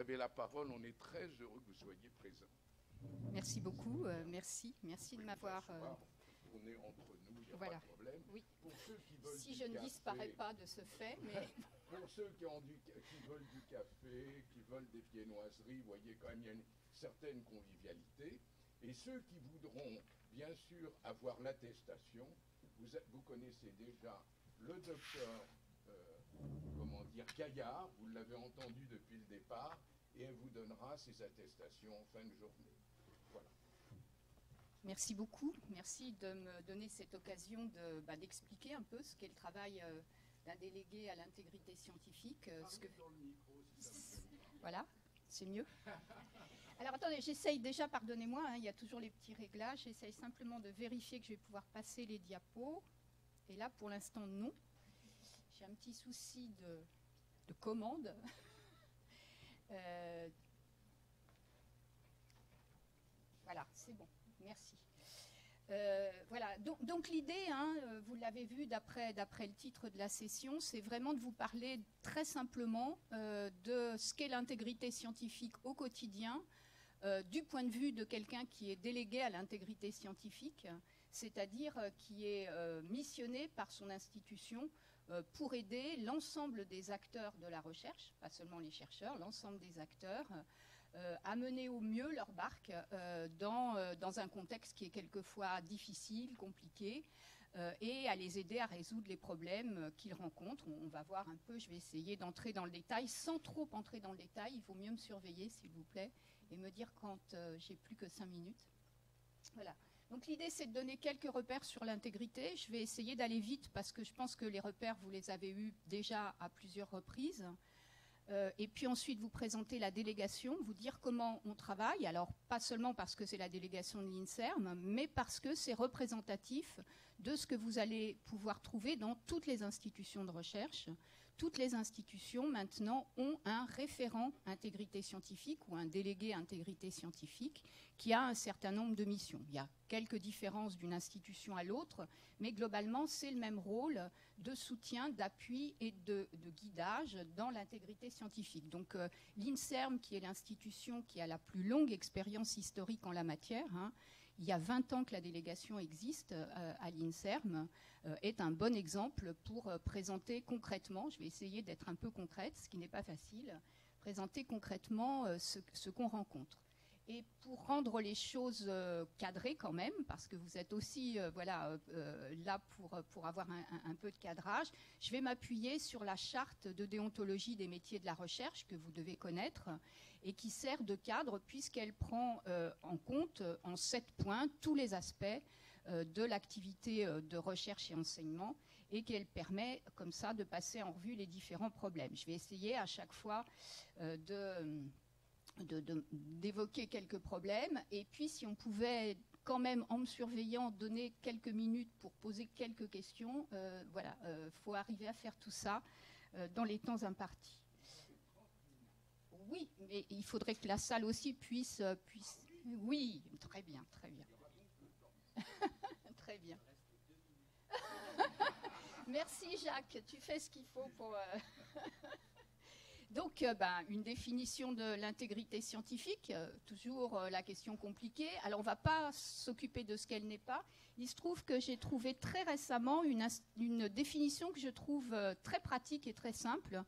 avez la parole, on est très heureux que vous soyez présent. Merci beaucoup, merci de m'avoir... On est entre nous, il n'y a voilà. pas de problème. Oui. Pour ceux qui veulent si je ne disparais pas de ce fait, mais... Pour ceux qui veulent du café, qui veulent des viennoiseries, vous voyez quand même il y a une certaine convivialité. Et ceux qui voudront, bien sûr, avoir l'attestation, vous connaissez déjà le docteur, Gaillard, vous l'avez entendu depuis le départ, et elle vous donnera ses attestations en fin de journée. Voilà. Merci beaucoup. Merci de me donner cette occasion d'expliquer un peu ce qu'est le travail d'un délégué à l'intégrité scientifique. Dans le micro, si voilà, c'est mieux. Alors attendez, j'essaye déjà, pardonnez-moi, hein, il y a toujours les petits réglages. J'essaye simplement de vérifier que je vais pouvoir passer les diapos. Et là, pour l'instant, non. J'ai un petit souci de commande. Voilà, c'est bon. Merci. Voilà, donc l'idée, hein, vous l'avez vu d'après le titre de la session, c'est vraiment de vous parler très simplement de ce qu'est l'intégrité scientifique au quotidien, du point de vue de quelqu'un qui est délégué à l'intégrité scientifique, c'est-à-dire qui est missionné par son institution pour aider l'ensemble des acteurs de la recherche, pas seulement les chercheurs, l'ensemble des acteurs, à mener au mieux leur barque dans un contexte qui est quelquefois difficile, compliqué, et à les aider à résoudre les problèmes qu'ils rencontrent. On va voir un peu, je vais essayer d'entrer dans le détail, sans trop entrer dans le détail, il vaut mieux me surveiller s'il vous plaît, et me dire quand j'ai plus que 5 minutes. Voilà. Donc l'idée, c'est de donner quelques repères sur l'intégrité. Je vais essayer d'aller vite parce que je pense que les repères, vous les avez eus déjà à plusieurs reprises. Et puis ensuite, vous présenter la délégation, vous dire comment on travaille. Alors, pas seulement parce que c'est la délégation de l'INSERM, mais parce que c'est représentatif de ce que vous allez pouvoir trouver dans toutes les institutions de recherche. Toutes les institutions, maintenant, ont un référent intégrité scientifique ou un délégué intégrité scientifique qui a un certain nombre de missions. Il y a quelques différences d'une institution à l'autre, mais globalement, c'est le même rôle de soutien, d'appui et de guidage dans l'intégrité scientifique. Donc, l'INSERM, qui est l'institution qui a la plus longue expérience historique en la matière, hein, il y a 20 ans que la délégation existe à l'INSERM, est un bon exemple pour présenter concrètement, je vais essayer d'être un peu concrète, ce qui n'est pas facile, présenter concrètement ce qu'on rencontre. Et pour rendre les choses cadrées quand même, parce que vous êtes aussi là pour avoir un peu de cadrage, je vais m'appuyer sur la charte de déontologie des métiers de la recherche que vous devez connaître et qui sert de cadre puisqu'elle prend en compte en 7 points tous les aspects de l'activité de recherche et enseignement et qu'elle permet comme ça de passer en revue les différents problèmes. Je vais essayer à chaque fois d'évoquer quelques problèmes et puis si on pouvait quand même en me surveillant donner quelques minutes pour poser quelques questions, voilà, faut arriver à faire tout ça dans les temps impartis. Oui, mais il faudrait que la salle aussi puisse... Oui, très bien, très bien. Très bien. Merci Jacques, tu fais ce qu'il faut pour... Donc, une définition de l'intégrité scientifique, toujours la question compliquée. Alors, on ne va pas s'occuper de ce qu'elle n'est pas. Il se trouve que j'ai trouvé très récemment une définition que je trouve très pratique et très simple,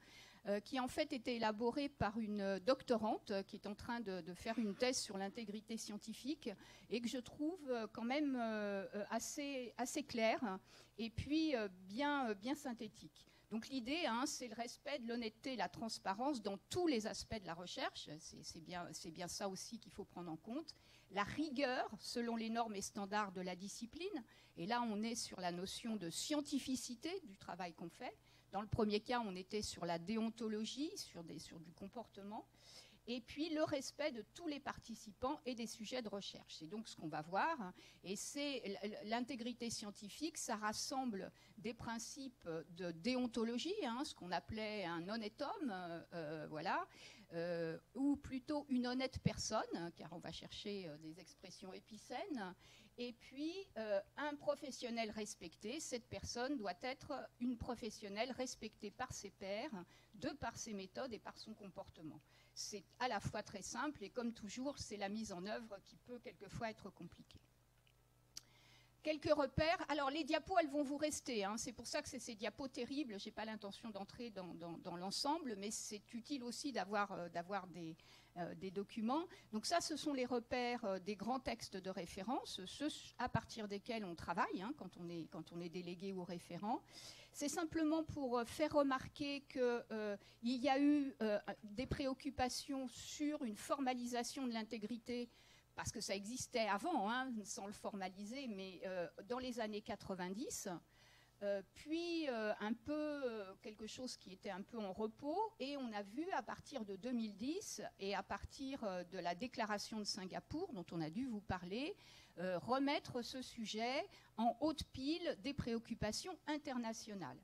qui en fait était élaborée par une doctorante qui est en train de faire une thèse sur l'intégrité scientifique et que je trouve quand même assez claire et puis bien synthétique. Donc l'idée, hein, c'est le respect de l'honnêteté et la transparence dans tous les aspects de la recherche. C'est bien ça aussi qu'il faut prendre en compte. La rigueur selon les normes et standards de la discipline. Et là, on est sur la notion de scientificité du travail qu'on fait. Dans le premier cas, on était sur la déontologie, sur du comportement. Et puis le respect de tous les participants et des sujets de recherche. C'est donc ce qu'on va voir. Et c'est l'intégrité scientifique, ça rassemble des principes de déontologie, hein, ce qu'on appelait un honnête homme, voilà, ou plus plutôt une honnête personne, car on va chercher des expressions épicènes, et puis un professionnel respecté. Cette personne doit être une professionnelle respectée par ses pairs, de par ses méthodes et par son comportement. C'est à la fois très simple et comme toujours, c'est la mise en œuvre qui peut quelquefois être compliquée. Quelques repères. Alors les diapos, elles vont vous rester, hein. C'est pour ça que c'est ces diapos terribles. Je n'ai pas l'intention d'entrer dans l'ensemble, mais c'est utile aussi d'avoir des documents. Donc ça, ce sont les repères des grands textes de référence, ceux à partir desquels on travaille, hein, quand on est délégué ou référent. C'est simplement pour faire remarquer qu'il y a eu des préoccupations sur une formalisation de l'intégrité, parce que ça existait avant, hein, sans le formaliser, mais dans les années 90, puis un peu quelque chose qui était un peu en repos, et on a vu à partir de 2010 et à partir de la déclaration de Singapour, dont on a dû vous parler, remettre ce sujet en haute pile des préoccupations internationales.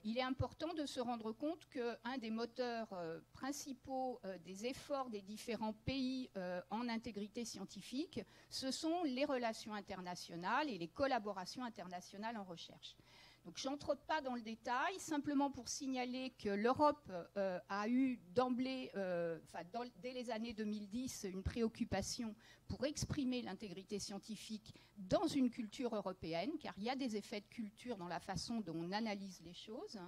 Il est important de se rendre compte qu'un des moteurs principaux des efforts des différents pays en intégrité scientifique, ce sont les relations internationales et les collaborations internationales en recherche. Donc je n'entre pas dans le détail, simplement pour signaler que l'Europe a eu d'emblée, dès les années 2010, une préoccupation pour exprimer l'intégrité scientifique dans une culture européenne, car il y a des effets de culture dans la façon dont on analyse les choses.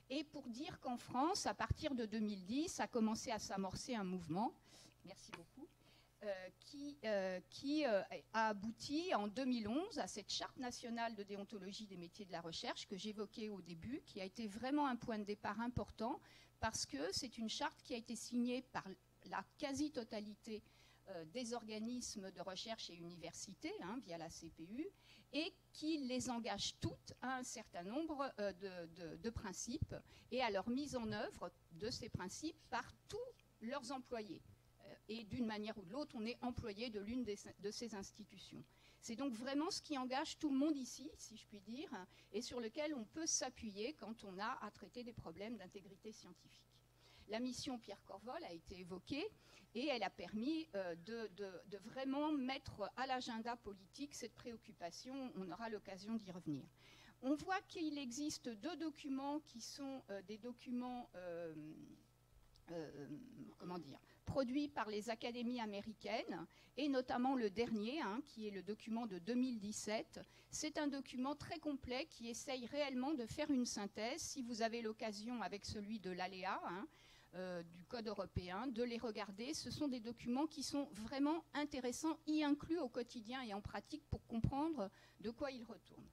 Et pour dire qu'en France, à partir de 2010, a commencé à s'amorcer un mouvement, merci beaucoup, qui a abouti en 2011 à cette charte nationale de déontologie des métiers de la recherche que j'évoquais au début, qui a été vraiment un point de départ important, parce que c'est une charte qui a été signée par la quasi-totalité des organismes de recherche et universités, hein, via la CPU, et qui les engage toutes à un certain nombre de principes et à leur mise en œuvre de ces principes par tous leurs employés. Et d'une manière ou de l'autre, on est employé de l'une de ces institutions. C'est donc vraiment ce qui engage tout le monde ici, si je puis dire, et sur lequel on peut s'appuyer quand on a à traiter des problèmes d'intégrité scientifique. La mission Pierre Corvol a été évoquée et elle a permis de vraiment mettre à l'agenda politique cette préoccupation. On aura l'occasion d'y revenir. On voit qu'il existe deux documents qui sont des documents, produits par les académies américaines, et notamment le dernier, hein, qui est le document de 2017. C'est un document très complet qui essaye réellement de faire une synthèse. Si vous avez l'occasion, avec celui de l'ALEA, hein, du Code européen, de les regarder, ce sont des documents qui sont vraiment intéressants, y inclus au quotidien et en pratique, pour comprendre de quoi ils retournent.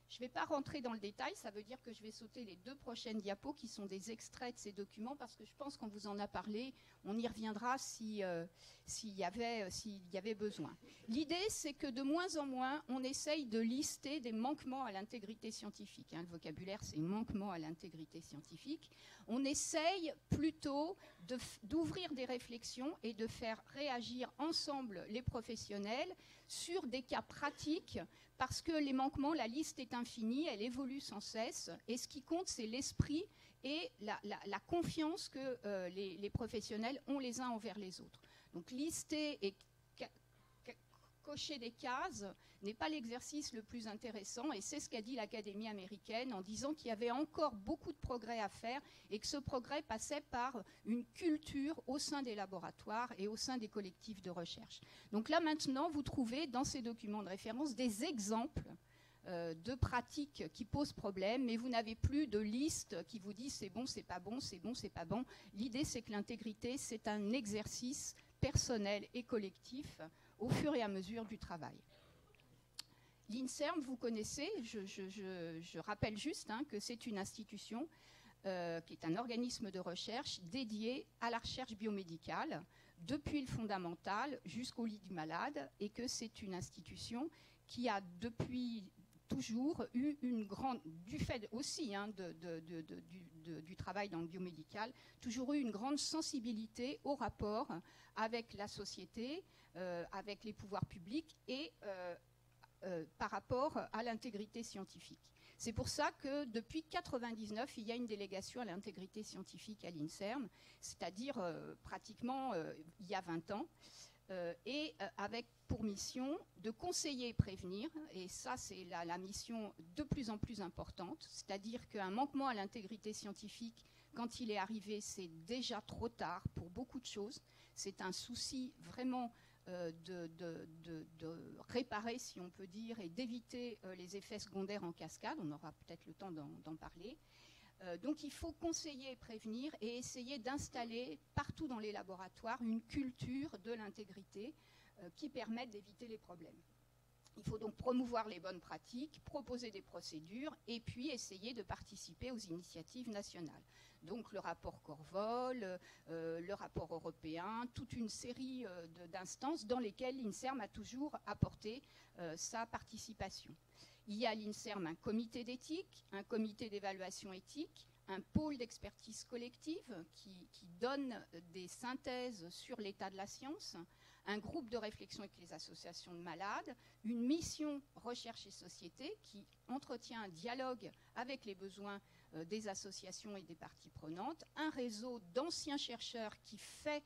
Je ne vais pas rentrer dans le détail, ça veut dire que je vais sauter les deux prochaines diapos qui sont des extraits de ces documents, parce que je pense qu'on vous en a parlé, on y reviendra s'il y avait besoin. L'idée, c'est que de moins en moins, on essaye de lister des manquements à l'intégrité scientifique. Hein, le vocabulaire, c'est manquement à l'intégrité scientifique. On essaye plutôt d'ouvrir des réflexions et de faire réagir ensemble les professionnels sur des cas pratiques, parce que les manquements, la liste est infinie, elle évolue sans cesse, et ce qui compte, c'est l'esprit et la confiance que les professionnels ont les uns envers les autres. Donc lister et cocher des cases n'est pas l'exercice le plus intéressant, et c'est ce qu'a dit l'Académie américaine en disant qu'il y avait encore beaucoup de progrès à faire et que ce progrès passait par une culture au sein des laboratoires et au sein des collectifs de recherche. Donc là maintenant, vous trouvez dans ces documents de référence des exemples de pratiques qui posent problème, mais vous n'avez plus de liste qui vous dit c'est bon, c'est pas bon, c'est bon, c'est pas bon. L'idée, c'est que l'intégrité, c'est un exercice personnel et collectif au fur et à mesure du travail. L'INSERM, vous connaissez, je rappelle juste, hein, que c'est une institution qui est un organisme de recherche dédié à la recherche biomédicale, depuis le fondamental jusqu'au lit du malade, et que c'est une institution qui a depuis toujours eu une grande, du fait aussi, hein, du travail dans le biomédical, toujours eu une grande sensibilité au rapport avec la société, avec les pouvoirs publics et par rapport à l'intégrité scientifique. C'est pour ça que depuis 1999, il y a une délégation à l'intégrité scientifique à l'INSERM, c'est-à-dire pratiquement il y a 20 ans, et avec pour mission de conseiller et prévenir, et ça c'est la mission de plus en plus importante, c'est-à-dire qu'un manquement à l'intégrité scientifique, quand il est arrivé, c'est déjà trop tard pour beaucoup de choses. C'est un souci vraiment de réparer, si on peut dire, et d'éviter les effets secondaires en cascade. On aura peut-être le temps d'en parler. Donc il faut conseiller et prévenir et essayer d'installer partout dans les laboratoires une culture de l'intégrité qui permette d'éviter les problèmes. Il faut donc promouvoir les bonnes pratiques, proposer des procédures et puis essayer de participer aux initiatives nationales. Donc le rapport Corvol, le rapport européen, toute une série d'instances dans lesquelles l'INSERM a toujours apporté sa participation. Il y a à l'INSERM un comité d'éthique, un comité d'évaluation éthique, un pôle d'expertise collective qui donne des synthèses sur l'état de la science, un groupe de réflexion avec les associations de malades, une mission recherche et société qui entretient un dialogue avec les besoins des associations et des parties prenantes, un réseau d'anciens chercheurs qui fait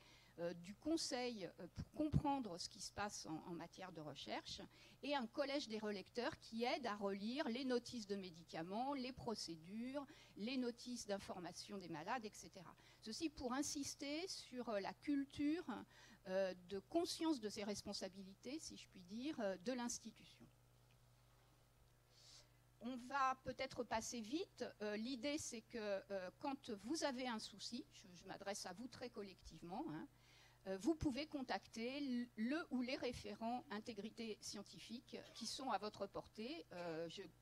du conseil pour comprendre ce qui se passe en matière de recherche, et un collège des relecteurs qui aide à relire les notices de médicaments, les procédures, les notices d'information des malades, etc. Ceci pour insister sur la culture de conscience de ses responsabilités, si je puis dire, de l'institution. On va peut-être passer vite. L'idée, c'est que quand vous avez un souci, je m'adresse à vous très collectivement, vous pouvez contacter le ou les référents intégrité scientifique qui sont à votre portée.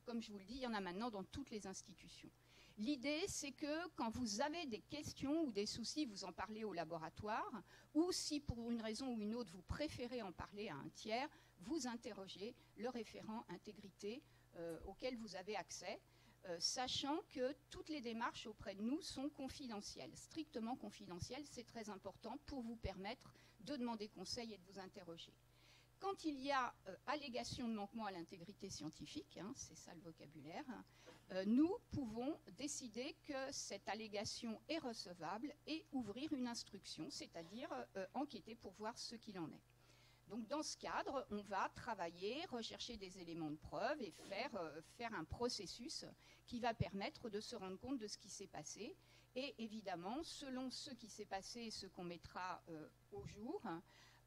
Comme je vous le dis, il y en a maintenant dans toutes les institutions. L'idée, c'est que quand vous avez des questions ou des soucis, vous en parlez au laboratoire, ou si pour une raison ou une autre, vous préférez en parler à un tiers, vous interrogez le référent intégrité auquel vous avez accès, sachant que toutes les démarches auprès de nous sont confidentielles, strictement confidentielles. C'est très important pour vous permettre de demander conseil et de vous interroger. Quand il y a allégation de manquement à l'intégrité scientifique, c'est ça le vocabulaire, nous pouvons décider que cette allégation est recevable et ouvrir une instruction, c'est-à-dire enquêter pour voir ce qu'il en est. Donc dans ce cadre, on va travailler, rechercher des éléments de preuve et faire un processus qui va permettre de se rendre compte de ce qui s'est passé. Et évidemment, selon ce qui s'est passé et ce qu'on mettra au jour,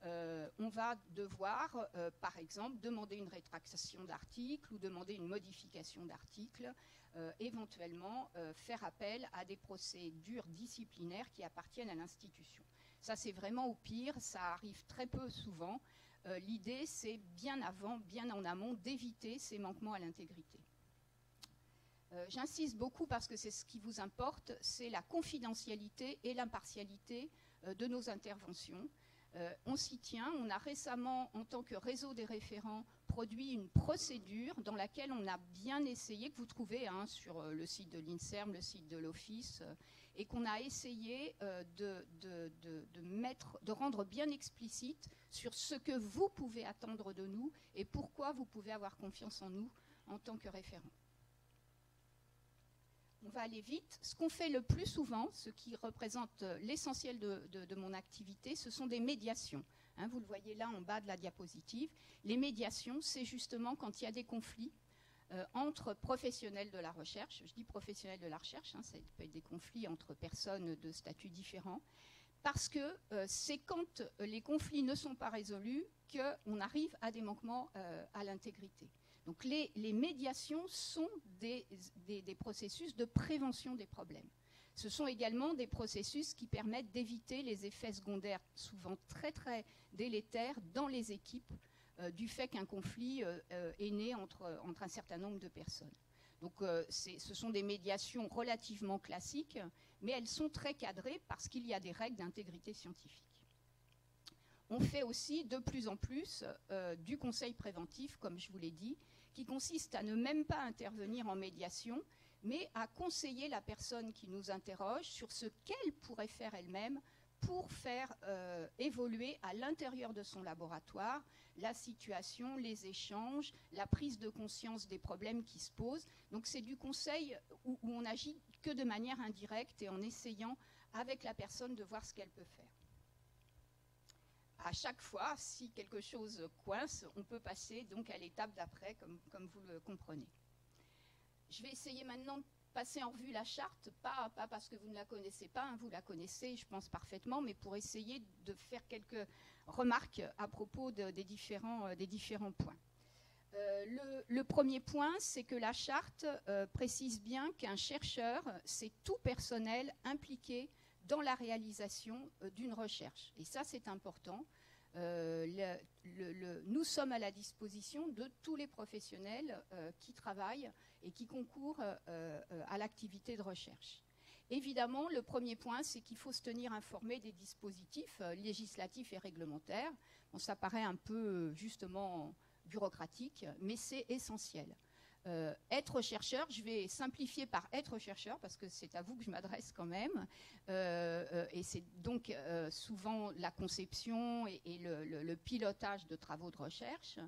on va devoir, par exemple, demander une rétractation d'article ou demander une modification d'article, éventuellement faire appel à des procédures disciplinaires qui appartiennent à l'institution. Ça, c'est vraiment au pire, ça arrive très peu souvent. L'idée, c'est bien avant, bien en amont, d'éviter ces manquements à l'intégrité. J'insiste beaucoup parce que c'est ce qui vous importe, c'est la confidentialité et l'impartialité de nos interventions. On s'y tient. On a récemment, en tant que réseau des référents, produit une procédure dans laquelle on a bien essayé, que vous trouvez sur le site de l'INSERM, le site de l'Office, et qu'on a essayé de rendre bien explicite sur ce que vous pouvez attendre de nous et pourquoi vous pouvez avoir confiance en nous en tant que référents. On va aller vite. Ce qu'on fait le plus souvent, ce qui représente l'essentiel de mon activité, ce sont des médiations. Vous le voyez là en bas de la diapositive. Les médiations, c'est justement quand il y a des conflits entre professionnels de la recherche. Je dis professionnels de la recherche, ça peut être des conflits entre personnes de statuts différents, parce que c'est quand les conflits ne sont pas résolus qu'on arrive à des manquements à l'intégrité. Donc les médiations sont des processus de prévention des problèmes. Ce sont également des processus qui permettent d'éviter les effets secondaires, souvent très très délétères, dans les équipes, du fait qu'un conflit est né entre un certain nombre de personnes. Donc ce sont des médiations relativement classiques, mais elles sont très cadrées parce qu'il y a des règles d'intégrité scientifique. On fait aussi de plus en plus du conseil préventif, comme je vous l'ai dit, qui consiste à ne même pas intervenir en médiation, mais à conseiller la personne qui nous interroge sur ce qu'elle pourrait faire elle-même pour faire évoluer à l'intérieur de son laboratoire la situation, les échanges, la prise de conscience des problèmes qui se posent. Donc c'est du conseil où on agit que de manière indirecte et en essayant avec la personne de voir ce qu'elle peut faire. À chaque fois, si quelque chose coince, on peut passer donc à l'étape d'après, comme vous le comprenez. Je vais essayer maintenant de passer en revue la charte, pas parce que vous ne la connaissez pas, hein, vous la connaissez, je pense parfaitement, mais pour essayer de faire quelques remarques à propos des différents points. Le premier point, c'est que la charte précise bien qu'un chercheur, c'est tout personnel impliqué dans la réalisation d'une recherche. Et ça, c'est important. Nous sommes à la disposition de tous les professionnels qui travaillent et qui concourent à l'activité de recherche. Évidemment, le premier point, c'est qu'il faut se tenir informé des dispositifs législatifs et réglementaires. Bon, ça paraît un peu, justement, bureaucratique, mais c'est essentiel. Être chercheur, je vais simplifier par être chercheur, parce que c'est à vous que je m'adresse quand même, et c'est donc souvent la conception et le pilotage de travaux de recherche,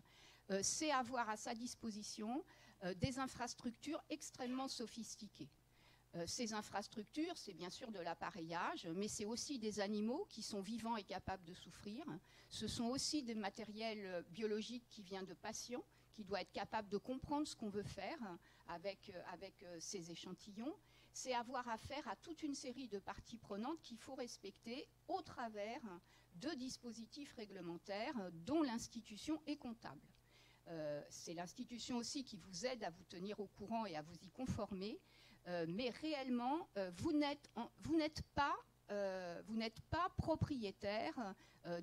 c'est avoir à sa disposition des infrastructures extrêmement sophistiquées. Ces infrastructures, c'est bien sûr de l'appareillage, mais c'est aussi des animaux qui sont vivants et capables de souffrir. Ce sont aussi des matériels biologiques qui viennent de patients, qui doit être capable de comprendre ce qu'on veut faire avec ces échantillons. C'est avoir affaire à toute une série de parties prenantes qu'il faut respecter au travers de dispositifs réglementaires dont l'institution est comptable. C'est l'institution aussi qui vous aide à vous tenir au courant et à vous y conformer, mais réellement, vous n'êtes pas propriétaire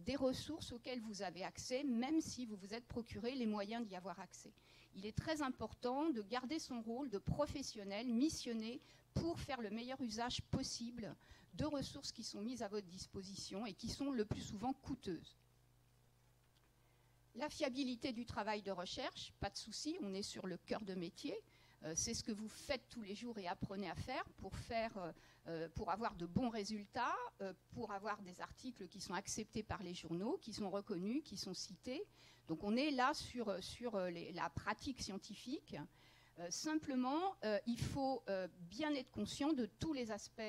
des ressources auxquelles vous avez accès, même si vous vous êtes procuré les moyens d'y avoir accès. Il est très important de garder son rôle de professionnel missionné pour faire le meilleur usage possible de ressources qui sont mises à votre disposition et qui sont le plus souvent coûteuses. La fiabilité du travail de recherche, pas de souci, on est sur le cœur de métier. C'est ce que vous faites tous les jours et apprenez à faire pour avoir de bons résultats, pour avoir des articles qui sont acceptés par les journaux, qui sont reconnus, qui sont cités. Donc on est là sur la pratique scientifique. Simplement, il faut bien être conscient de tous les aspects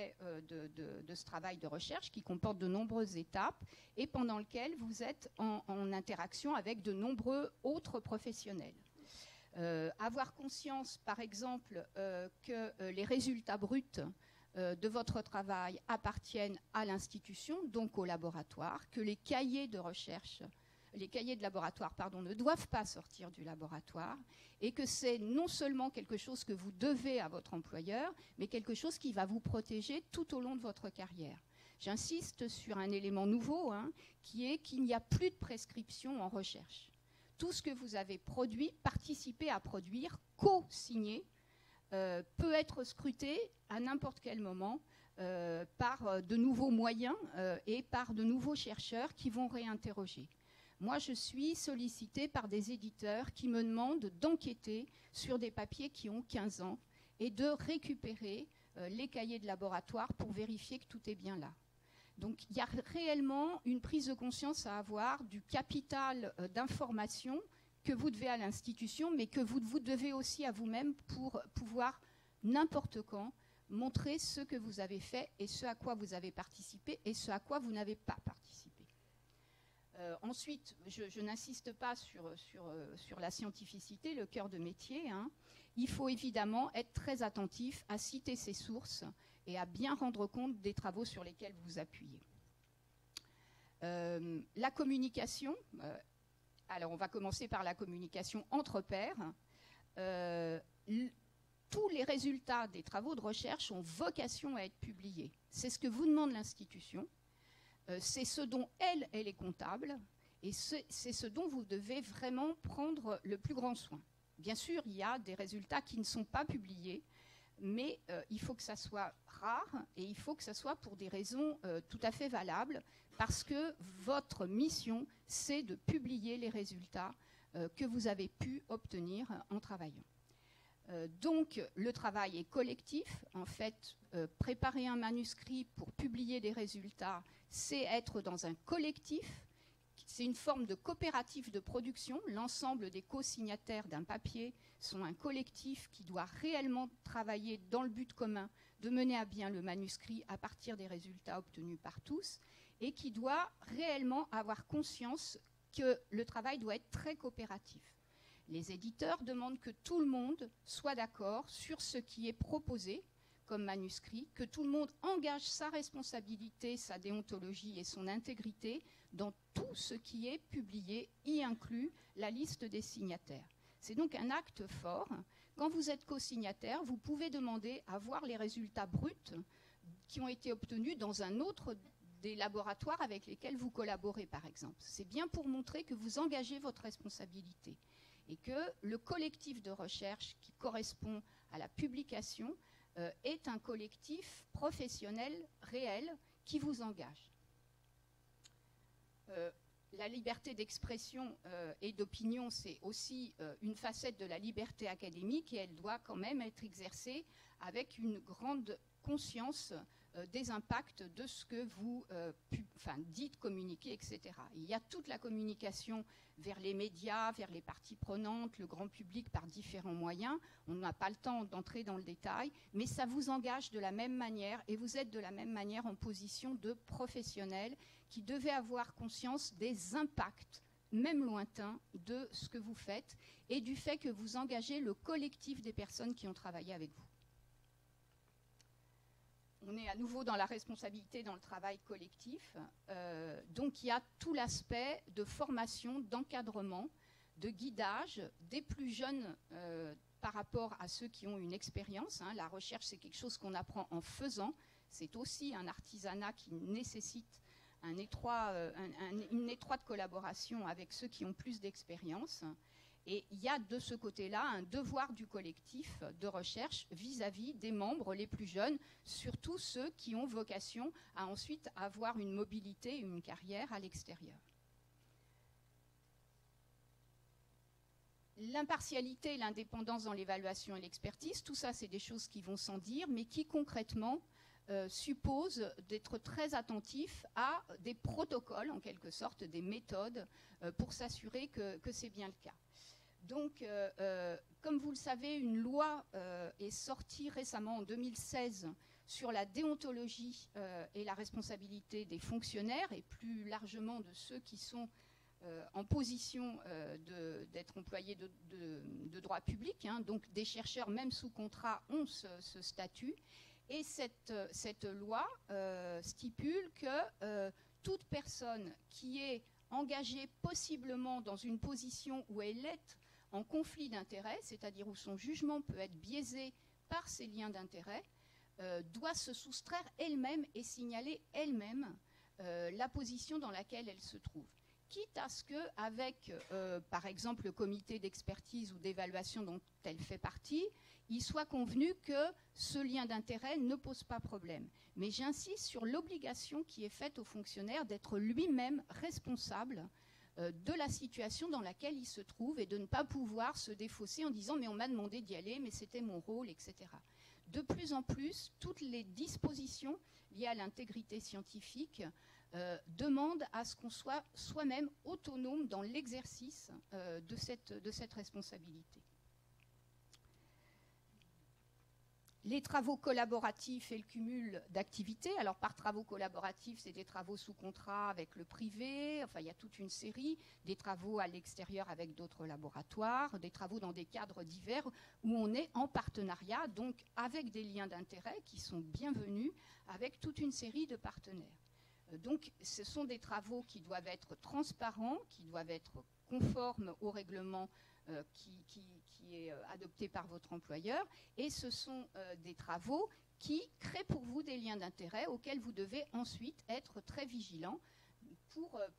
de ce travail de recherche qui comporte de nombreuses étapes et pendant lequel vous êtes en interaction avec de nombreux autres professionnels. Avoir conscience, par exemple, que les résultats bruts de votre travail appartiennent à l'institution, donc au laboratoire, que les cahiers de recherche, les cahiers de laboratoire, pardon, ne doivent pas sortir du laboratoire, et que c'est non seulement quelque chose que vous devez à votre employeur, mais quelque chose qui va vous protéger tout au long de votre carrière. J'insiste sur un élément nouveau, qui est qu'il n'y a plus de prescription en recherche. Tout ce que vous avez produit, participé à produire, co-signé, peut être scruté à n'importe quel moment par de nouveaux moyens et par de nouveaux chercheurs qui vont réinterroger. Moi, je suis sollicitée par des éditeurs qui me demandent d'enquêter sur des papiers qui ont 15 ans et de récupérer les cahiers de laboratoire pour vérifier que tout est bien là. Donc, il y a réellement une prise de conscience à avoir du capital d'information que vous devez à l'institution, mais que vous devez aussi à vous-même pour pouvoir, n'importe quand, montrer ce que vous avez fait et ce à quoi vous avez participé et ce à quoi vous n'avez pas participé. Ensuite, je n'insiste pas sur la scientificité, le cœur de métier. Il faut évidemment être très attentif à citer ses sources et à bien rendre compte des travaux sur lesquels vous appuyez. La communication, alors on va commencer par la communication entre pairs. Tous les résultats des travaux de recherche ont vocation à être publiés. C'est ce que vous demande l'institution. C'est ce dont elle est comptable et c'est ce dont vous devez vraiment prendre le plus grand soin. Bien sûr, il y a des résultats qui ne sont pas publiés, mais il faut que ça soit rare et il faut que ça soit pour des raisons tout à fait valables, parce que votre mission, c'est de publier les résultats que vous avez pu obtenir en travaillant. Donc, le travail est collectif. En fait, préparer un manuscrit pour publier des résultats, c'est être dans un collectif. C'est une forme de coopérative de production. L'ensemble des co-signataires d'un papier sont un collectif qui doit réellement travailler dans le but commun de mener à bien le manuscrit à partir des résultats obtenus par tous et qui doit réellement avoir conscience que le travail doit être très coopératif. Les éditeurs demandent que tout le monde soit d'accord sur ce qui est proposé comme manuscrit, que tout le monde engage sa responsabilité, sa déontologie et son intégrité dans tout ce qui est publié, y inclut la liste des signataires. C'est donc un acte fort. Quand vous êtes co-signataire, vous pouvez demander à voir les résultats bruts qui ont été obtenus dans un autre des laboratoires avec lesquels vous collaborez, par exemple. C'est bien pour montrer que vous engagez votre responsabilité et que le collectif de recherche qui correspond à la publication est un collectif professionnel réel qui vous engage. La liberté d'expression et d'opinion, c'est aussi une facette de la liberté académique et elle doit quand même être exercée avec une grande conscience des impacts de ce que vous dites, communiquez, etc. Il y a toute la communication vers les médias, vers les parties prenantes, le grand public par différents moyens. On n'a pas le temps d'entrer dans le détail, mais ça vous engage de la même manière et vous êtes de la même manière en position de professionnel qui devait avoir conscience des impacts, même lointains, de ce que vous faites et du fait que vous engagez le collectif des personnes qui ont travaillé avec vous. On est à nouveau dans la responsabilité dans le travail collectif. Donc il y a tout l'aspect de formation, d'encadrement, de guidage des plus jeunes par rapport à ceux qui ont une expérience. La recherche, c'est quelque chose qu'on apprend en faisant. C'est aussi un artisanat qui nécessite une étroite collaboration avec ceux qui ont plus d'expérience. Et il y a de ce côté-là un devoir du collectif de recherche vis-à-vis des membres les plus jeunes, surtout ceux qui ont vocation à ensuite avoir une mobilité, une carrière à l'extérieur. L'impartialité, l'indépendance dans l'évaluation et l'expertise, tout ça, c'est des choses qui vont sans dire, mais qui concrètement suppose d'être très attentif à des protocoles, en quelque sorte, des méthodes, pour s'assurer que c'est bien le cas. Donc, comme vous le savez, une loi est sortie récemment en 2016 sur la déontologie et la responsabilité des fonctionnaires et plus largement de ceux qui sont en position d'être employés de droit public. Donc, des chercheurs, même sous contrat, ont ce statut. Et cette loi stipule que toute personne qui est engagée possiblement dans une position où elle est en conflit d'intérêts, c'est-à-dire où son jugement peut être biaisé par ses liens d'intérêt, doit se soustraire elle-même et signaler elle-même la position dans laquelle elle se trouve. Quitte à ce qu'avec, par exemple, le comité d'expertise ou d'évaluation dont elle fait partie, il soit convenu que ce lien d'intérêt ne pose pas problème. Mais j'insiste sur l'obligation qui est faite au fonctionnaire d'être lui-même responsable de la situation dans laquelle il se trouve et de ne pas pouvoir se défausser en disant « mais on m'a demandé d'y aller, mais c'était mon rôle », etc. De plus en plus, toutes les dispositions liées à l'intégrité scientifique demandent à ce qu'on soit soi-même autonome dans l'exercice de cette responsabilité. Les travaux collaboratifs et le cumul d'activités. Alors, par travaux collaboratifs, c'est des travaux sous contrat avec le privé. Enfin, il y a toute une série. Des travaux à l'extérieur avec d'autres laboratoires. Des travaux dans des cadres divers où on est en partenariat, donc avec des liens d'intérêt qui sont bienvenus, avec toute une série de partenaires. Donc, ce sont des travaux qui doivent être transparents, qui doivent être conformes au règlement qui est adopté par votre employeur, et ce sont des travaux qui créent pour vous des liens d'intérêt auxquels vous devez ensuite être très vigilant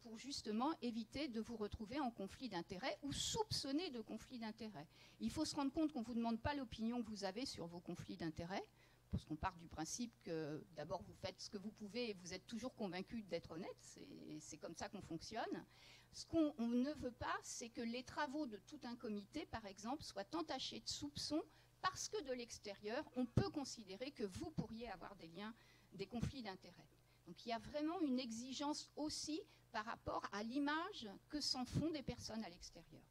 pour justement éviter de vous retrouver en conflit d'intérêt ou soupçonné de conflit d'intérêt. Il faut se rendre compte qu'on ne vous demande pas l'opinion que vous avez sur vos conflits d'intérêt, parce qu'on part du principe que d'abord vous faites ce que vous pouvez et vous êtes toujours convaincu d'être honnête, c'est comme ça qu'on fonctionne. Ce qu'on ne veut pas, c'est que les travaux de tout un comité, par exemple, soient entachés de soupçons parce que de l'extérieur, on peut considérer que vous pourriez avoir des conflits d'intérêts. Donc il y a vraiment une exigence aussi par rapport à l'image que s'en font des personnes à l'extérieur.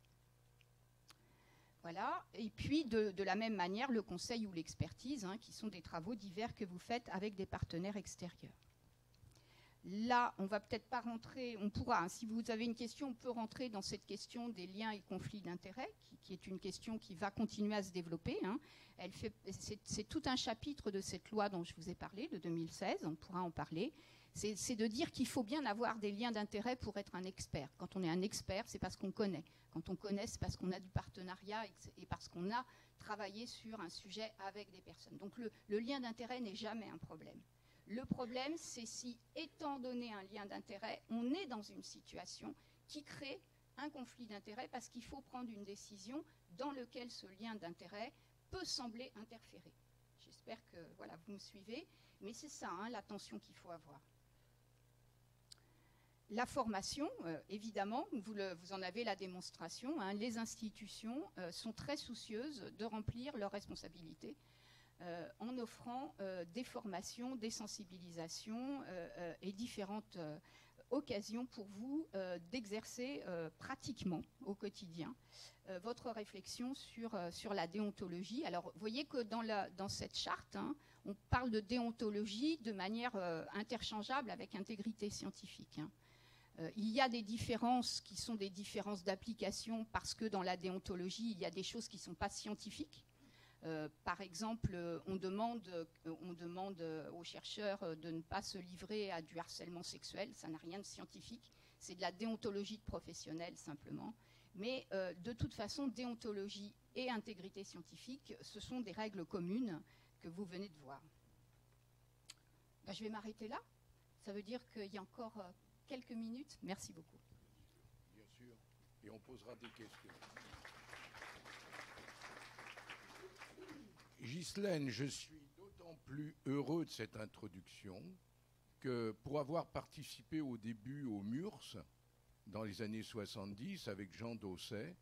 Voilà, et puis de la même manière, le conseil ou l'expertise, hein, qui sont des travaux divers que vous faites avec des partenaires extérieurs. Là, on va peut-être pas rentrer, on pourra, hein, si vous avez une question, on peut rentrer dans cette question des liens et conflits d'intérêts, qui est une question qui va continuer à se développer. Hein. C'est tout un chapitre de cette loi dont je vous ai parlé, de 2016, on pourra en parler. C'est de dire qu'il faut bien avoir des liens d'intérêt pour être un expert. Quand on est un expert, c'est parce qu'on connaît. Quand on connaît, c'est parce qu'on a du partenariat et parce qu'on a travaillé sur un sujet avec des personnes. Donc le lien d'intérêt n'est jamais un problème. Le problème, c'est si, étant donné un lien d'intérêt, on est dans une situation qui crée un conflit d'intérêt parce qu'il faut prendre une décision dans laquelle ce lien d'intérêt peut sembler interférer. J'espère que voilà, vous me suivez, mais c'est ça, hein, l'attention qu'il faut avoir. La formation, évidemment, vous en avez la démonstration, hein, les institutions sont très soucieuses de remplir leurs responsabilités en offrant des formations, des sensibilisations et différentes occasions pour vous d'exercer pratiquement au quotidien votre réflexion sur la déontologie. Alors, vous voyez que dans cette charte, hein, on parle de déontologie de manière interchangeable avec intégrité scientifique. Hein. Il y a des différences qui sont des différences d'application parce que dans la déontologie, il y a des choses qui ne sont pas scientifiques. Par exemple, on demande aux chercheurs de ne pas se livrer à du harcèlement sexuel. Ça n'a rien de scientifique. C'est de la déontologie de professionnel, simplement. Mais de toute façon, déontologie et intégrité scientifique, ce sont des règles communes que vous venez de voir. Ben, je vais m'arrêter là. Ça veut dire qu'il y a encore quelques minutes. Merci beaucoup. Bien sûr. Et on posera des questions. Ghislaine, je suis d'autant plus heureux de cette introduction que pour avoir participé au début au MURS, dans les années 70, avec Jean Dosset,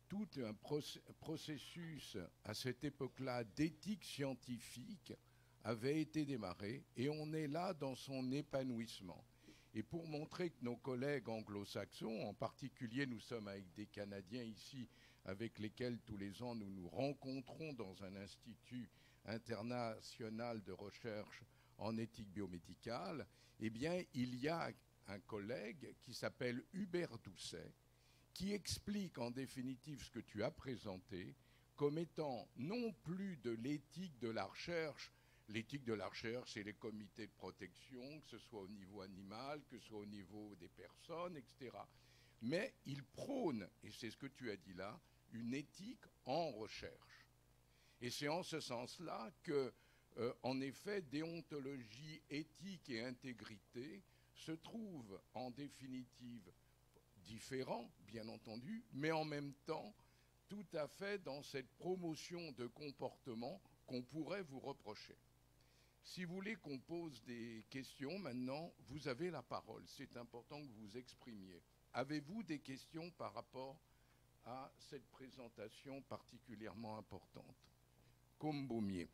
tout un processus à cette époque-là d'éthique scientifique avait été démarré et on est là dans son épanouissement. Et pour montrer que nos collègues anglo-saxons, en particulier nous sommes avec des Canadiens ici, avec lesquels tous les ans nous nous rencontrons dans un institut international de recherche en éthique biomédicale, eh bien, il y a un collègue qui s'appelle Hubert Doucet, qui explique en définitive ce que tu as présenté comme étant non plus de l'éthique de la recherche. L'éthique de la recherche, c'est les comités de protection, que ce soit au niveau animal, que ce soit au niveau des personnes, etc. Mais il prône, et c'est ce que tu as dit là, une éthique en recherche. Et c'est en ce sens-là que, en effet, déontologie, éthique et intégrité se trouvent en définitive différents, bien entendu, mais en même temps tout à fait dans cette promotion de comportement qu'on pourrait vous reprocher. Si vous voulez qu'on pose des questions maintenant, vous avez la parole. C'est important que vous vous exprimiez. Avez-vous des questions par rapport à cette présentation particulièrement importante? Combaumier.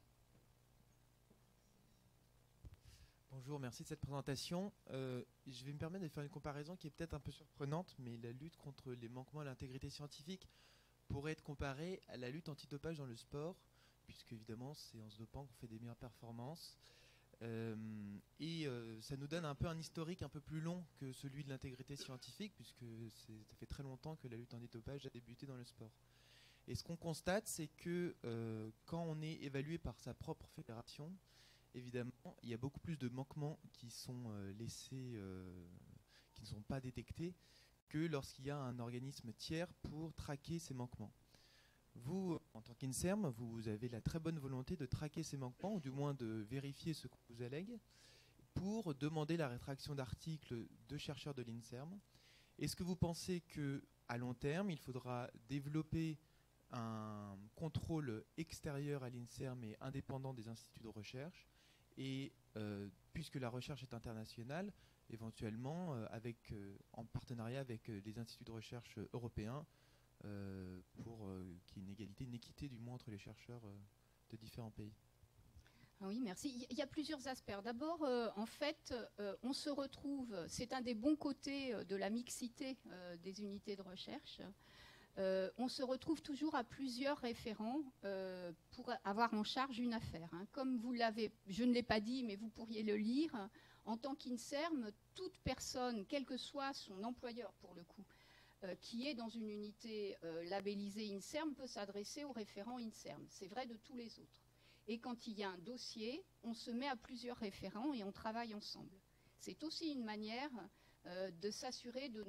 Bonjour, merci de cette présentation. Je vais me permettre de faire une comparaison qui est peut-être un peu surprenante, mais la lutte contre les manquements à l'intégrité scientifique pourrait être comparée à la lutte antidopage dans le sport, puisque évidemment c'est en se dopant qu'on fait des meilleures performances. Ça nous donne un peu un historique un peu plus long que celui de l'intégrité scientifique, puisque ça fait très longtemps que la lutte antidopage a débuté dans le sport. Et ce qu'on constate, c'est que quand on est évalué par sa propre fédération, évidemment, il y a beaucoup plus de manquements qui sont laissés, qui ne sont pas détectés, que lorsqu'il y a un organisme tiers pour traquer ces manquements. Vous, en tant qu'INSERM, vous avez la très bonne volonté de traquer ces manquements, ou du moins de vérifier ce qu'on vous allègue, pour demander la rétraction d'articles de chercheurs de l'INSERM. Est-ce que vous pensez qu'à long terme, il faudra développer un contrôle extérieur à l'INSERM et indépendant des instituts de recherche, et puisque la recherche est internationale, éventuellement en partenariat avec les instituts de recherche européens, pour qu'il y ait une égalité, une équité du moins entre les chercheurs de différents pays. Oui, merci. Il y a plusieurs aspects. D'abord, en fait, on se retrouve, c'est un des bons côtés de la mixité des unités de recherche. On se retrouve toujours à plusieurs référents pour avoir en charge une affaire. Comme vous l'avez, je ne l'ai pas dit, mais vous pourriez le lire, en tant qu'INSERM, toute personne, quel que soit son employeur pour le coup, qui est dans une unité labellisée INSERM peut s'adresser au référent INSERM. C'est vrai de tous les autres. Et quand il y a un dossier, on se met à plusieurs référents et on travaille ensemble. C'est aussi une manière de s'assurer de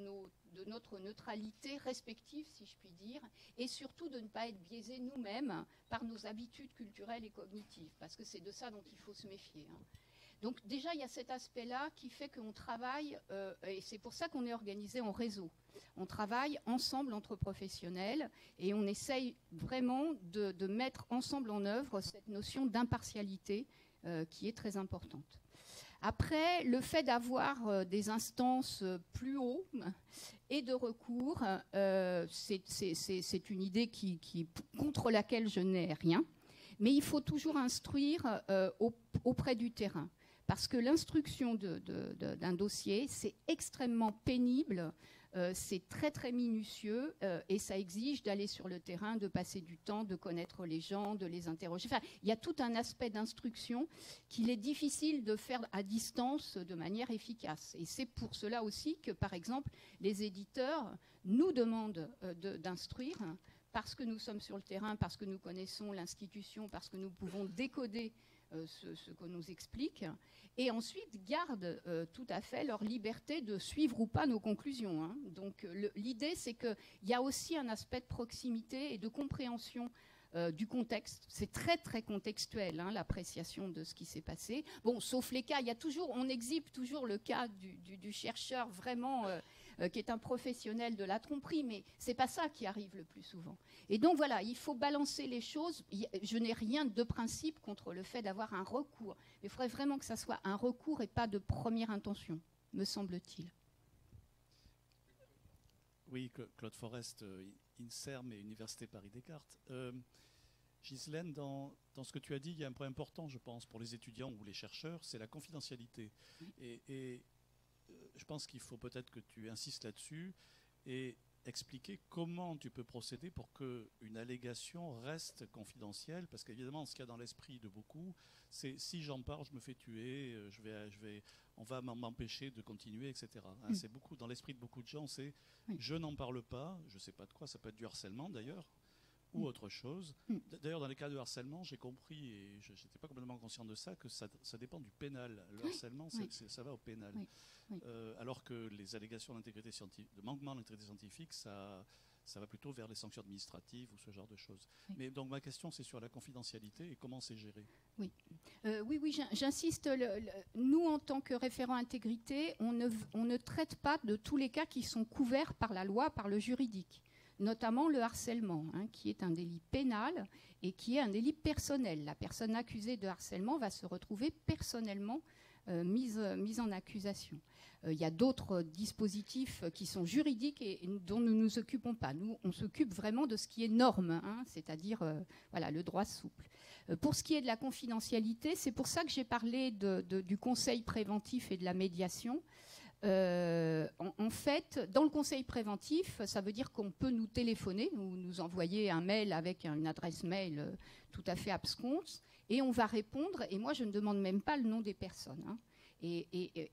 notre neutralité respective, si je puis dire, et surtout de ne pas être biaisés nous-mêmes par nos habitudes culturelles et cognitives, parce que c'est de ça dont il faut se méfier. Donc déjà, il y a cet aspect-là qui fait qu'on travaille, et c'est pour ça qu'on est organisé en réseau. On travaille ensemble entre professionnels et on essaye vraiment de mettre ensemble en œuvre cette notion d'impartialité qui est très importante. Après, le fait d'avoir des instances plus haut et de recours, c'est une idée contre laquelle je n'ai rien, mais il faut toujours instruire auprès du terrain. Parce que l'instruction d'un dossier, c'est extrêmement pénible, c'est très très minutieux et ça exige d'aller sur le terrain, de passer du temps, de connaître les gens, de les interroger. Enfin, il y a tout un aspect d'instruction qu'il est difficile de faire à distance de manière efficace. Et c'est pour cela aussi que, par exemple, les éditeurs nous demandent d'instruire parce que nous sommes sur le terrain, parce que nous connaissons l'institution, parce que nous pouvons décoder ce qu'on nous explique, et ensuite gardent tout à fait leur liberté de suivre ou pas nos conclusions. Donc l'idée, c'est qu'il y a aussi un aspect de proximité et de compréhension du contexte. C'est très très contextuel, l'appréciation de ce qui s'est passé. Bon, sauf les cas, on exhibe toujours le cas du chercheur vraiment qui est un professionnel de la tromperie, mais c'est pas ça qui arrive le plus souvent. Et donc voilà, il faut balancer les choses. Je n'ai rien de principe contre le fait d'avoir un recours. Mais il faudrait vraiment que ça soit un recours et pas de première intention, me semble-t-il. Oui, Claude Forest, INSERM et Université Paris-Descartes. Ghislaine, dans ce que tu as dit, il y a un point important, je pense, pour les étudiants ou les chercheurs, c'est la confidentialité. Et je pense qu'il faut peut-être que tu insistes là-dessus et expliquer comment tu peux procéder pour qu'une allégation reste confidentielle, parce qu'évidemment, ce qu'il y a dans l'esprit de beaucoup, c'est si j'en parle, je me fais tuer, on va m'empêcher de continuer, etc. C'est beaucoup dans l'esprit de beaucoup de gens, c'est je n'en parle pas, je ne sais pas de quoi, ça peut être du harcèlement d'ailleurs, ou autre chose. D'ailleurs, dans les cas de harcèlement, j'ai compris, et je n'étais pas complètement conscient de ça, que ça dépend du pénal. Le harcèlement, ça va au pénal. Alors que les allégations d'intégrité scientifique, de manquement d'intégrité scientifique, ça va plutôt vers les sanctions administratives ou ce genre de choses. Mais donc ma question, c'est sur la confidentialité et comment c'est géré. Oui, j'insiste. Nous, en tant que référent intégrité, on ne traite pas de tous les cas qui sont couverts par la loi, par le juridique. Notamment le harcèlement, qui est un délit pénal et qui est un délit personnel. La personne accusée de harcèlement va se retrouver personnellement mise en accusation. Il y a d'autres dispositifs qui sont juridiques et dont nous ne nous occupons pas. Nous, on s'occupe vraiment de ce qui est norme, c'est-à-dire le droit souple. Pour ce qui est de la confidentialité, c'est pour ça que j'ai parlé du conseil préventif et de la médiation. En fait, dans le conseil préventif, ça veut dire qu'on peut nous téléphoner ou nous envoyer un mail avec une adresse mail tout à fait absconse et on va répondre. Et moi, je ne demande même pas le nom des personnes. Et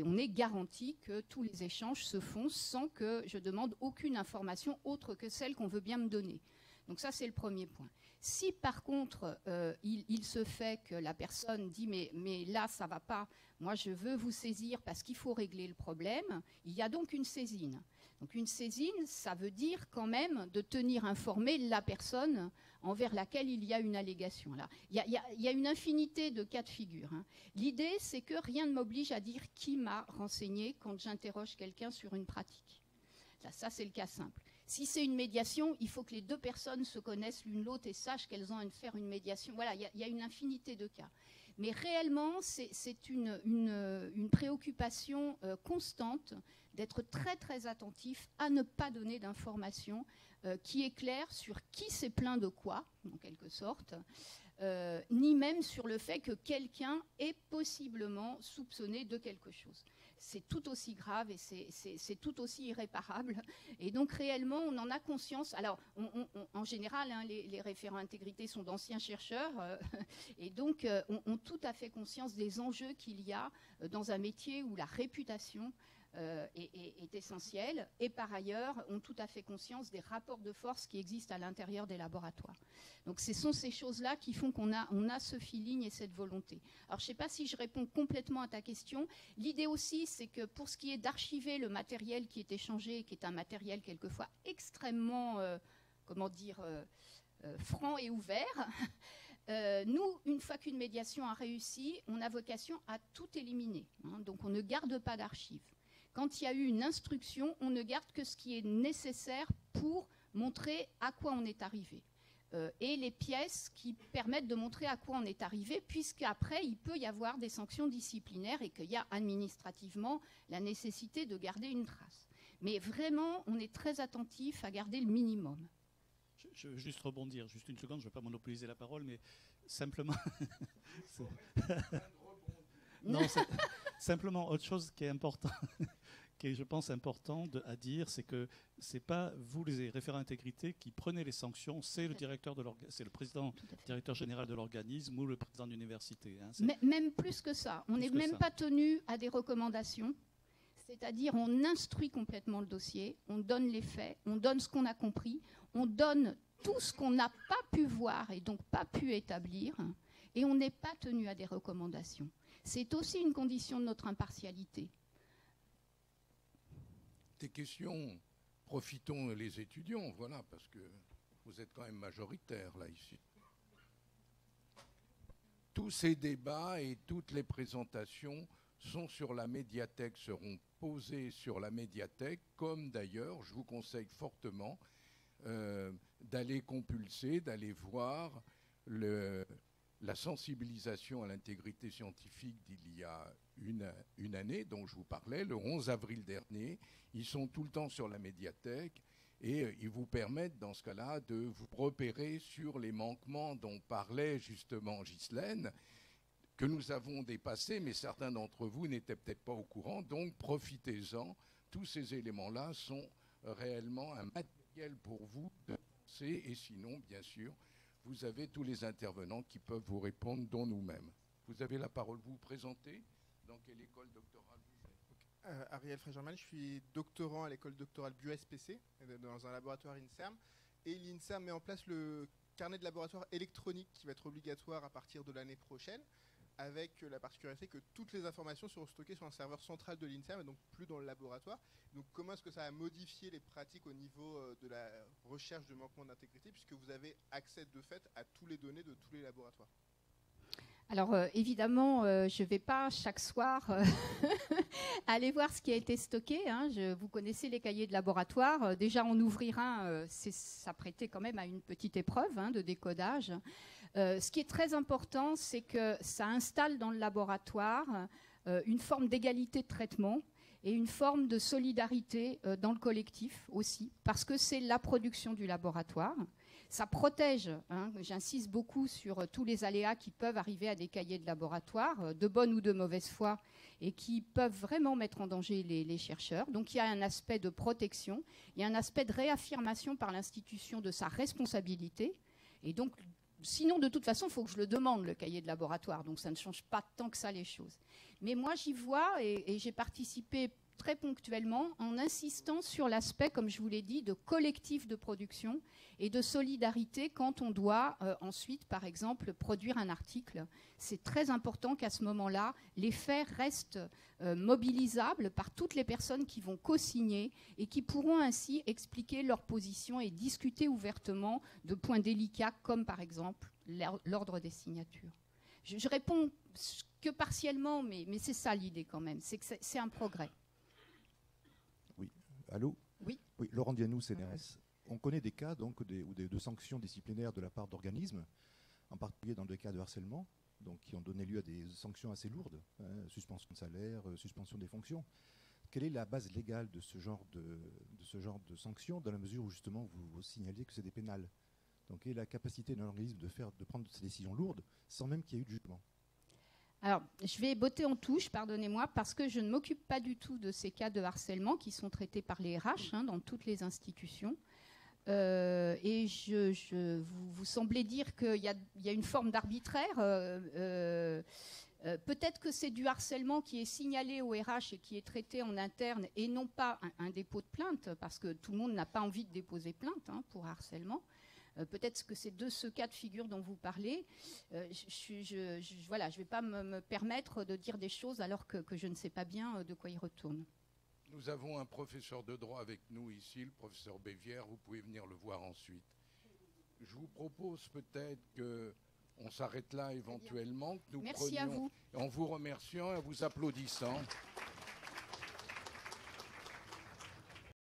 on est garanti que tous les échanges se font sans que je demande aucune information autre que celle qu'on veut bien me donner. Donc ça, c'est le premier point. Si par contre, il se fait que la personne dit mais là, ça ne va pas, moi je veux vous saisir parce qu'il faut régler le problème, il y a donc une saisine. Donc une saisine, ça veut dire quand même de tenir informée la personne envers laquelle il y a une allégation. Là, il y a une infinité de cas de figure. L'idée, c'est que rien ne m'oblige à dire qui m'a renseigné quand j'interroge quelqu'un sur une pratique. Là, ça, c'est le cas simple. Si c'est une médiation, il faut que les deux personnes se connaissent l'une l'autre et sachent qu'elles ont à faire une médiation. Voilà, il y a une infinité de cas. Mais réellement, c'est une préoccupation constante d'être très très attentif à ne pas donner d'informations qui éclairent sur qui s'est plaint de quoi, en quelque sorte, ni même sur le fait que quelqu'un est possiblement soupçonné de quelque chose. C'est tout aussi grave et c'est tout aussi irréparable. Et donc réellement, on en a conscience. Alors, en général, hein, les référents intégrité sont d'anciens chercheurs et donc ont tout à fait conscience des enjeux qu'il y a dans un métier où la réputation est essentielle, et par ailleurs ont tout à fait conscience des rapports de force qui existent à l'intérieur des laboratoires. Donc ce sont ces choses-là qui font qu'on a ce feeling et cette volonté. Alors je ne sais pas si je réponds complètement à ta question. L'idée aussi, c'est que pour ce qui est d'archiver le matériel qui est échangé, qui est un matériel quelquefois extrêmement, franc et ouvert, nous, une fois qu'une médiation a réussi, on a vocation à tout éliminer, hein, donc on ne garde pas d'archives. Quand il y a eu une instruction, on ne garde que ce qui est nécessaire pour montrer à quoi on est arrivé. Et les pièces qui permettent de montrer à quoi on est arrivé, puisqu'après, il peut y avoir des sanctions disciplinaires et qu'il y a administrativement la nécessité de garder une trace. Mais vraiment, on est très attentif à garder le minimum. Je veux juste rebondir, juste une seconde, je ne vais pas monopoliser la parole, mais simplement... non, simplement, autre chose qui est important, qui est, je pense, important à dire, c'est que ce n'est pas vous, les référents intégrité, qui prenez les sanctions, c'est le directeur de c'est le président, directeur général de l'organisme ou le président de l'université. Hein, même plus que ça. On n'est même pas tenu à des recommandations. C'est-à-dire, on instruit complètement le dossier, on donne les faits, on donne ce qu'on a compris, on donne tout ce qu'on n'a pas pu voir et donc pas pu établir, et on n'est pas tenu à des recommandations. C'est aussi une condition de notre impartialité. Tes questions, profitons les étudiants, voilà, parce que vous êtes quand même majoritaires là ici. Tous ces débats et toutes les présentations sont sur la médiathèque, seront posées sur la médiathèque, comme d'ailleurs, je vous conseille fortement d'aller compulser, d'aller voir la sensibilisation à l'intégrité scientifique d'il y a une année, dont je vous parlais, le 11 avril dernier. Ils sont tout le temps sur la médiathèque et ils vous permettent, dans ce cas-là, de vous repérer sur les manquements dont parlait justement Ghislaine, que nous avons dépassés, mais certains d'entre vous n'étaient peut-être pas au courant, donc profitez-en. Tous ces éléments-là sont réellement un matériel pour vous de penser, et sinon, bien sûr, vous avez tous les intervenants qui peuvent vous répondre, dont nous-mêmes. Vous avez la parole. Vous vous présentez. Dans quelle école doctorale vous êtes? Ariel Frégerman, je suis doctorant à l'école doctorale BioSPC, dans un laboratoire INSERM. Et l'INSERM met en place le carnet de laboratoire électronique qui va être obligatoire à partir de l'année prochaine, avec la particularité que toutes les informations seront stockées sur un serveur central de l'INSERM et donc plus dans le laboratoire. Donc comment est-ce que ça a modifié les pratiques au niveau de la recherche de manquement d'intégrité, puisque vous avez accès de fait à toutes les données de tous les laboratoires? Alors évidemment, je ne vais pas chaque soir aller voir ce qui a été stocké, hein. Vous connaissez les cahiers de laboratoire. Déjà en ouvrir un, ça prêtait quand même à une petite épreuve, hein, de décodage. Ce qui est très important, c'est que ça installe dans le laboratoire une forme d'égalité de traitement et une forme de solidarité dans le collectif aussi, parce que c'est la production du laboratoire. Ça protège, hein, j'insiste beaucoup sur tous les aléas qui peuvent arriver à des cahiers de laboratoire, de bonne ou de mauvaise foi, et qui peuvent vraiment mettre en danger les chercheurs. Donc il y a un aspect de protection, il y a un aspect de réaffirmation par l'institution de sa responsabilité, et donc sinon, de toute façon, il faut que je le demande, le cahier de laboratoire. Donc, ça ne change pas tant que ça les choses. Mais moi, j'y vois et j'ai participé très ponctuellement en insistant sur l'aspect, comme je vous l'ai dit, de collectif de production et de solidarité quand on doit ensuite, par exemple, produire un article. C'est très important qu'à ce moment-là, les faits restent mobilisables par toutes les personnes qui vont co-signer et qui pourront ainsi expliquer leur position et discuter ouvertement de points délicats comme, par exemple, l'ordre des signatures. Je réponds que partiellement, mais c'est ça l'idée quand même, c'est que c'est un progrès. Oui. Allô? Oui. Oui, Laurent Dianou, CNRS. On connaît des cas donc, de sanctions disciplinaires de la part d'organismes, en particulier dans le cas de harcèlement, donc, qui ont donné lieu à des sanctions assez lourdes, hein, suspension de salaire, suspension des fonctions. Quelle est la base légale de ce genre de sanctions, dans la mesure où justement vous signaliez que c'est des pénales? Donc, et la capacité d'un organisme de prendre ces décisions lourdes sans même qu'il y ait eu de jugement. Alors, je vais botter en touche, pardonnez-moi, parce que je ne m'occupe pas du tout de ces cas de harcèlement qui sont traités par les RH dans toutes les institutions. Et vous semblez dire qu'il y a une forme d'arbitraire. Peut-être que c'est du harcèlement qui est signalé au RH et qui est traité en interne et non pas un dépôt de plainte, parce que tout le monde n'a pas envie de déposer plainte pour harcèlement. Peut-être que c'est de ce cas de figure dont vous parlez. Voilà, je ne vais pas me permettre de dire des choses alors que je ne sais pas bien de quoi il retourne. Nous avons un professeur de droit avec nous ici, le professeur Bévière. Vous pouvez venir le voir ensuite. Je vous propose peut-être qu'on s'arrête là éventuellement. Que nous Merci à vous. En vous remerciant et en vous applaudissant.